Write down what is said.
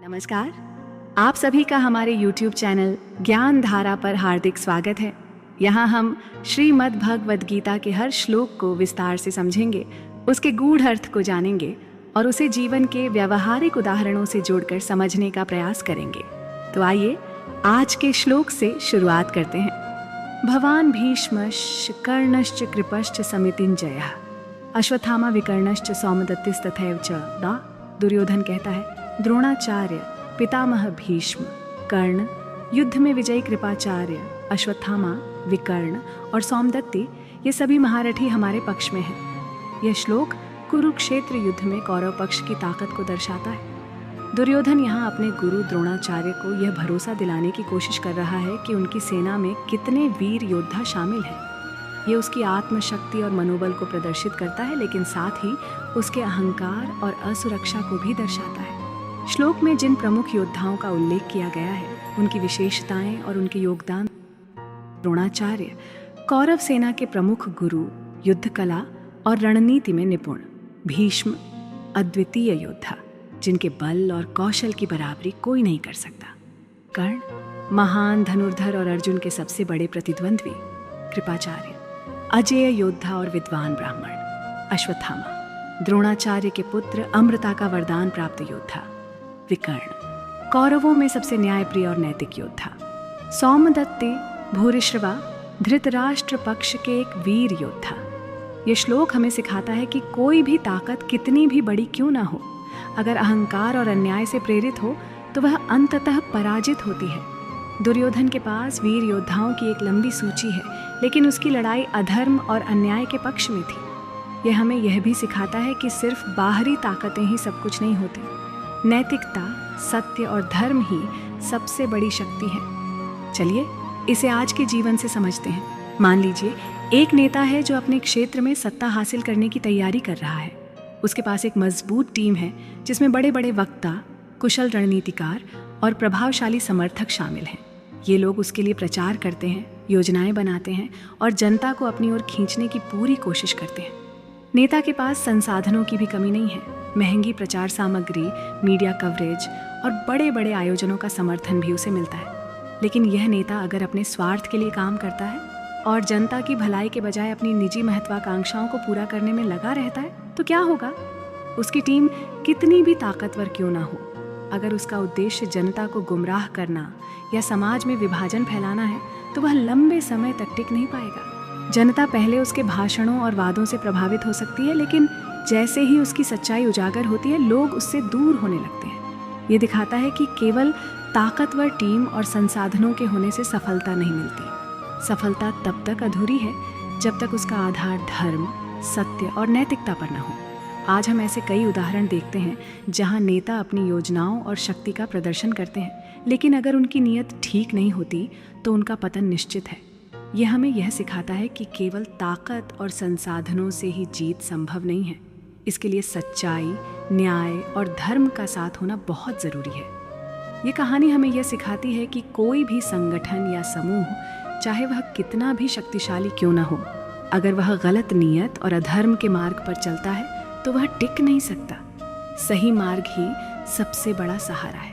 नमस्कार। आप सभी का हमारे YouTube चैनल ज्ञान धारा पर हार्दिक स्वागत है। यहाँ हम श्रीमद् भगवद गीता के हर श्लोक को विस्तार से समझेंगे, उसके गूढ़ अर्थ को जानेंगे और उसे जीवन के व्यावहारिक उदाहरणों से जोड़कर समझने का प्रयास करेंगे। तो आइए आज के श्लोक से शुरुआत करते हैं। भवान भीष्मश्च कर्णश्च कृपश्च समितिञ्जयः अश्वत्थामा विकर्णश्च सौमदत्तिस्तथैव च दा। दुर्योधन कहता है, द्रोणाचार्य, पितामह भीष्म, कर्ण, युद्ध में विजयी कृपाचार्य, अश्वत्थामा, विकर्ण और सौमदत्ति ये सभी महारथी हमारे पक्ष में हैं। यह श्लोक कुरुक्षेत्र युद्ध में कौरव पक्ष की ताकत को दर्शाता है। दुर्योधन यहाँ अपने गुरु द्रोणाचार्य को यह भरोसा दिलाने की कोशिश कर रहा है कि उनकी सेना में कितने वीर योद्धा शामिल हैं। ये उसकी आत्मशक्ति और मनोबल को प्रदर्शित करता है, लेकिन साथ ही उसके अहंकार और असुरक्षा को भी दर्शाता है। श्लोक में जिन प्रमुख योद्धाओं का उल्लेख किया गया है, उनकी विशेषताएं और उनके योगदान। द्रोणाचार्य कौरव सेना के प्रमुख गुरु, युद्ध कला और रणनीति में निपुण। भीष्म अद्वितीय योद्धा, जिनके बल और कौशल की बराबरी कोई नहीं कर सकता। कर्ण महान धनुर्धर और अर्जुन के सबसे बड़े प्रतिद्वंद्वी। कृपाचार्य अजेय योद्धा और विद्वान ब्राह्मण। अश्वत्थामा द्रोणाचार्य के पुत्र, अमृता का वरदान प्राप्त योद्धा। विकर्ण कौरवों में सबसे न्यायप्रिय और नैतिक योद्धा। सौमदत्ति भूरिश्रवा धृतराष्ट्र पक्ष के एक वीर योद्धा। ये श्लोक हमें सिखाता है कि कोई भी ताकत कितनी भी बड़ी क्यों ना हो, अगर अहंकार और अन्याय से प्रेरित हो तो वह अंततः पराजित होती है। दुर्योधन के पास वीर योद्धाओं की एक लंबी सूची है, लेकिन उसकी लड़ाई अधर्म और अन्याय के पक्ष में थी। यह हमें यह भी सिखाता है कि सिर्फ बाहरी ताकतें ही सब कुछ नहीं होती। नैतिकता, सत्य और धर्म ही सबसे बड़ी शक्ति है। चलिए इसे आज के जीवन से समझते हैं। मान लीजिए एक नेता है जो अपने क्षेत्र में सत्ता हासिल करने की तैयारी कर रहा है। उसके पास एक मजबूत टीम है जिसमें बड़े बड़े वक्ता, कुशल रणनीतिकार और प्रभावशाली समर्थक शामिल हैं। ये लोग उसके लिए प्रचार करते हैं, योजनाएं बनाते हैं और जनता को अपनी ओर खींचने की पूरी कोशिश करते हैं। नेता के पास संसाधनों की भी कमी नहीं है। महंगी प्रचार सामग्री, मीडिया कवरेज और बड़े बड़े आयोजनों का समर्थन भी उसे मिलता है। लेकिन यह नेता अगर अपने स्वार्थ के लिए काम करता है और जनता की भलाई के बजाय अपनी निजी महत्वाकांक्षाओं को पूरा करने में लगा रहता है, तो क्या होगा? उसकी टीम कितनी भी ताकतवर क्यों ना हो, अगर उसका उद्देश्य जनता को गुमराह करना या समाज में विभाजन फैलाना है, तो वह लंबे समय तक टिक नहीं पाएगा। जनता पहले उसके भाषणों और वादों से प्रभावित हो सकती है, लेकिन जैसे ही उसकी सच्चाई उजागर होती है, लोग उससे दूर होने लगते हैं। ये दिखाता है कि केवल ताकतवर टीम और संसाधनों के होने से सफलता नहीं मिलती। सफलता तब तक अधूरी है जब तक उसका आधार धर्म, सत्य और नैतिकता पर न हो। आज हम ऐसे कई उदाहरण देखते हैं जहां नेता अपनी योजनाओं और शक्ति का प्रदर्शन करते हैं, लेकिन अगर उनकी नीयत ठीक नहीं होती तो उनका पतन निश्चित है। यह हमें यह सिखाता है कि केवल ताकत और संसाधनों से ही जीत संभव नहीं है। इसके लिए सच्चाई, न्याय और धर्म का साथ होना बहुत ज़रूरी है। ये कहानी हमें यह सिखाती है कि कोई भी संगठन या समूह, चाहे वह कितना भी शक्तिशाली क्यों न हो, अगर वह गलत नीयत और अधर्म के मार्ग पर चलता है तो वह टिक नहीं सकता। सही मार्ग ही सबसे बड़ा सहारा है।